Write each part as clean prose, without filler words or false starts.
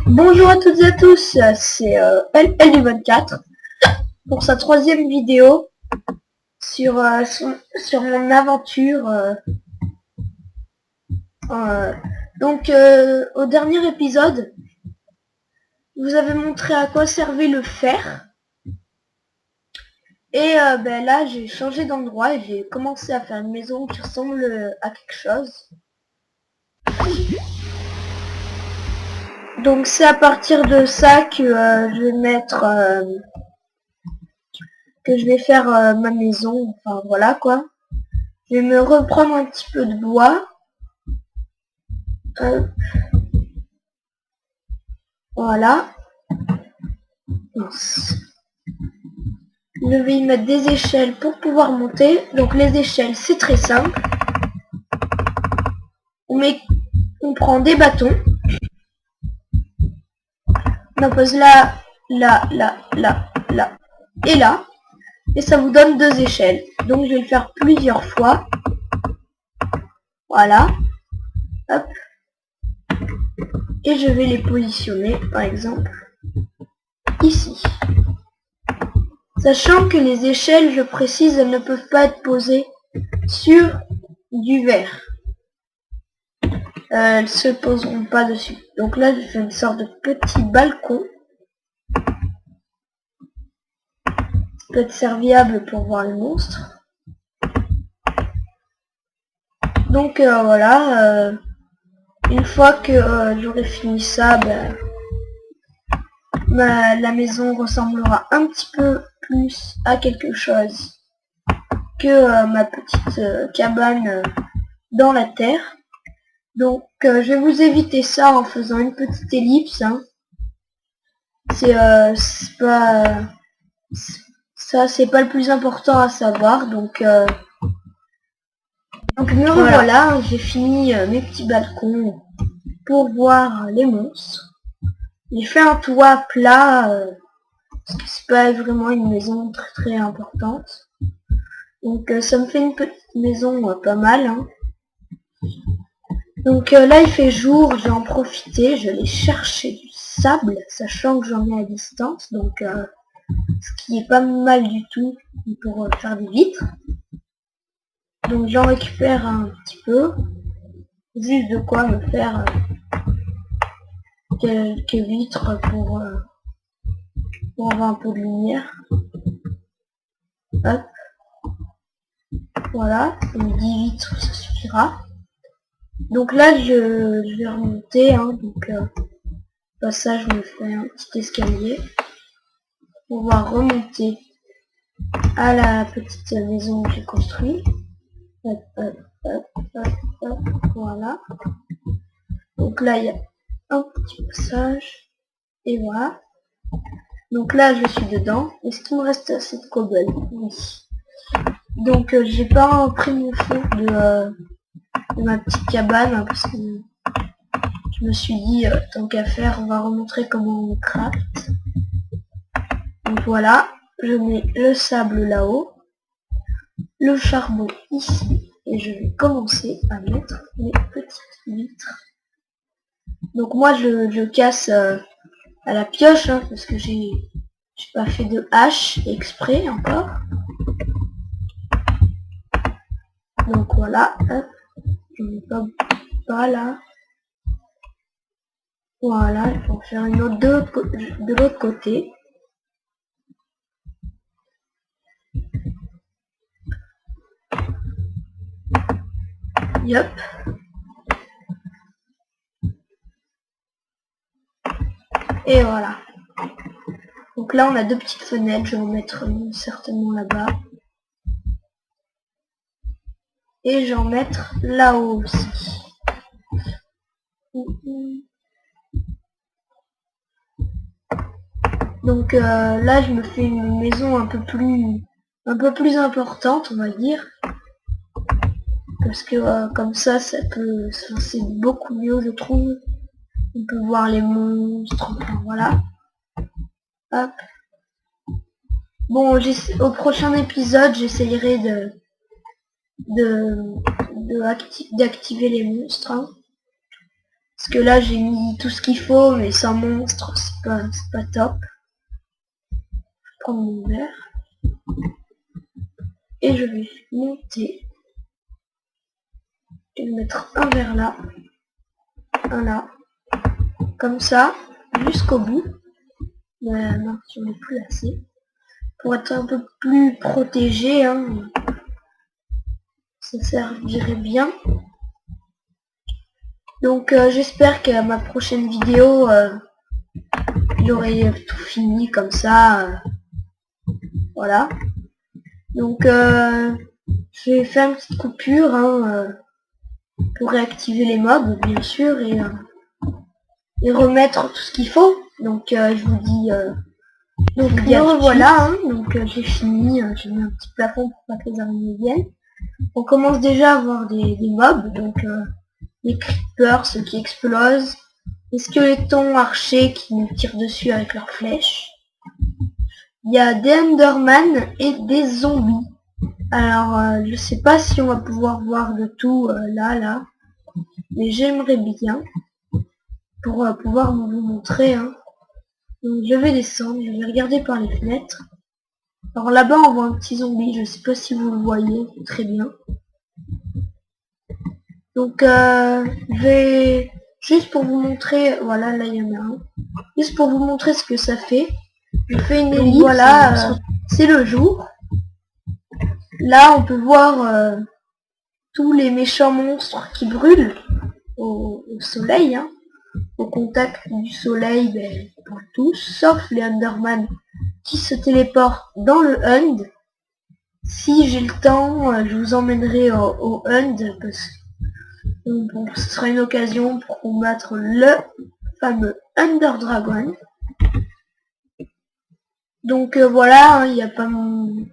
Bonjour à toutes et à tous, c'est LL du 24 pour sa troisième vidéo sur, sur mon aventure. Euh, au dernier épisode, vous avez montré à quoi servait le fer. Et là, j'ai changé d'endroit et j'ai commencé à faire une maison qui ressemble à quelque chose. Donc c'est à partir de ça que je vais mettre... que je vais faire ma maison, enfin voilà quoi. Je vais me reprendre un petit peu de bois. Voilà. Je vais y mettre des échelles pour pouvoir monter. Donc les échelles, c'est très simple. On prend des bâtons. On en pose là, là, là, là, là et là. Et ça vous donne deux échelles. Donc je vais le faire plusieurs fois. Voilà. Hop. Et je vais les positionner, par exemple, ici. Sachant que les échelles, je précise, elles ne peuvent pas être posées sur du verre. Elles se poseront pas dessus. Donc là, je fais une sorte de petit balcon. Peut être serviable pour voir les monstres. Donc voilà. Une fois que j'aurai fini ça, la maison ressemblera un petit peu plus à quelque chose que ma petite cabane dans la terre. Donc je vais vous éviter ça en faisant une petite ellipse. Hein. C'est pas ça, c'est pas le plus important à savoir. Donc me revoilà, j'ai fini mes petits balcons pour voir les monstres. J'ai fait un toit plat parce que c'est pas vraiment une maison très importante. Donc ça me fait une petite maison pas mal. Hein. Donc là il fait jour, je vais en profiter, je vais chercher du sable, sachant que j'en ai à distance, donc ce qui est pas mal du tout pour faire des vitres. Donc j'en récupère un petit peu, juste de quoi me faire quelques vitres pour avoir un peu de lumière. Hop. Voilà, donc 10 vitres ça suffira. Donc là je vais remonter, hein, donc passage je me fais un petit escalier pour pouvoir remonter à la petite maison que j'ai construite. Hop, hop, hop, hop, hop, voilà. Donc là il y a un petit passage et voilà. Donc là je suis dedans. Est-ce qu'il me reste assez de cobble? Oui. Donc j'ai pas pris mon fond de ma petite cabane hein, parce que je me suis dit tant qu'à faire on va remontrer comment on craft. Donc voilà, je mets le sable là-haut, le charbon ici et je vais commencer à mettre mes petites vitres. Donc moi je casse à la pioche hein, parce que j'ai pas fait de hache exprès encore. Donc voilà, hop, je mets pas là. Voilà, il faut faire une autre de l'autre côté. Yep. Et voilà. Donc là on a deux petites fenêtres, je vais en mettre certainement là-bas. Et je vais en mettre là-haut aussi. Donc là je me fais une maison un peu plus importante on va dire. Parce que comme ça peut c'est beaucoup mieux je trouve. On peut voir les monstres, enfin voilà. Hop. Bon au prochain épisode j'essayerai d'activer les monstres. Hein. Parce que là j'ai mis tout ce qu'il faut, mais sans monstre, c'est pas top. Je vais prendre mon verre. Et je vais monter. Je vais mettre un verre là. Un là. Comme ça, jusqu'au bout. Mais non, j'en ai plus assez. Pour être un peu plus protégé, hein. Ça servirait bien. Donc j'espère qu'à ma prochaine vidéo, j'aurai tout fini comme ça. Voilà. Donc je vais faire une petite coupure hein, pour réactiver les mobs, bien sûr, et remettre tout ce qu'il faut. Donc je vous dis... donc me revoilà, hein, donc j'ai fini, j'ai mis un petit plafond pour pas que les araignées viennent. On commence déjà à avoir des mobs, donc les creepers, ceux qui explosent, les squelettons archers qui nous tirent dessus avec leurs flèches. Il y a des Enderman et des zombies. Alors je sais pas si on va pouvoir voir de tout là, mais j'aimerais bien pour pouvoir vous montrer. Hein. Donc je vais descendre, je vais regarder par les fenêtres. Alors là-bas on voit un petit zombie, je sais pas si vous le voyez très bien. Donc je vais juste pour vous montrer, voilà là il y en a un. Juste pour vous montrer ce que ça fait. Je fais une ellipse, voilà, c'est le jour. Là on peut voir tous les méchants monstres qui brûlent au soleil. Hein. Au contact du soleil, ben, pour tous, sauf les Enderman qui se téléportent dans le Hund. Si j'ai le temps, je vous emmènerai au Hund, parce que bon, ce sera une occasion pour combattre le fameux Ender Dragon. Donc voilà, il y a pas mal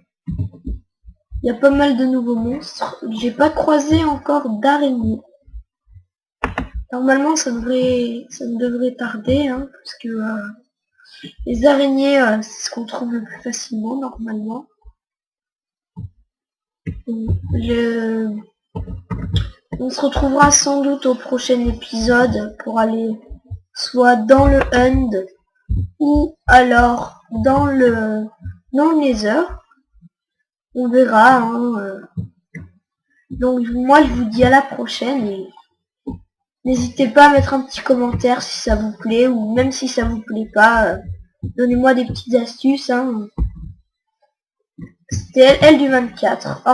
de nouveaux monstres. J'ai pas croisé encore d'araignées. Normalement ça ne devrait tarder, hein, parce que les araignées, c'est ce qu'on trouve le plus facilement normalement. On se retrouvera sans doute au prochain épisode pour aller soit dans le Hund ou alors dans le Nether. On verra. Hein, donc moi je vous dis à la prochaine et n'hésitez pas à mettre un petit commentaire si ça vous plaît ou même si ça vous plaît pas. Donnez-moi des petites astuces. Hein. C'était Elle du 24.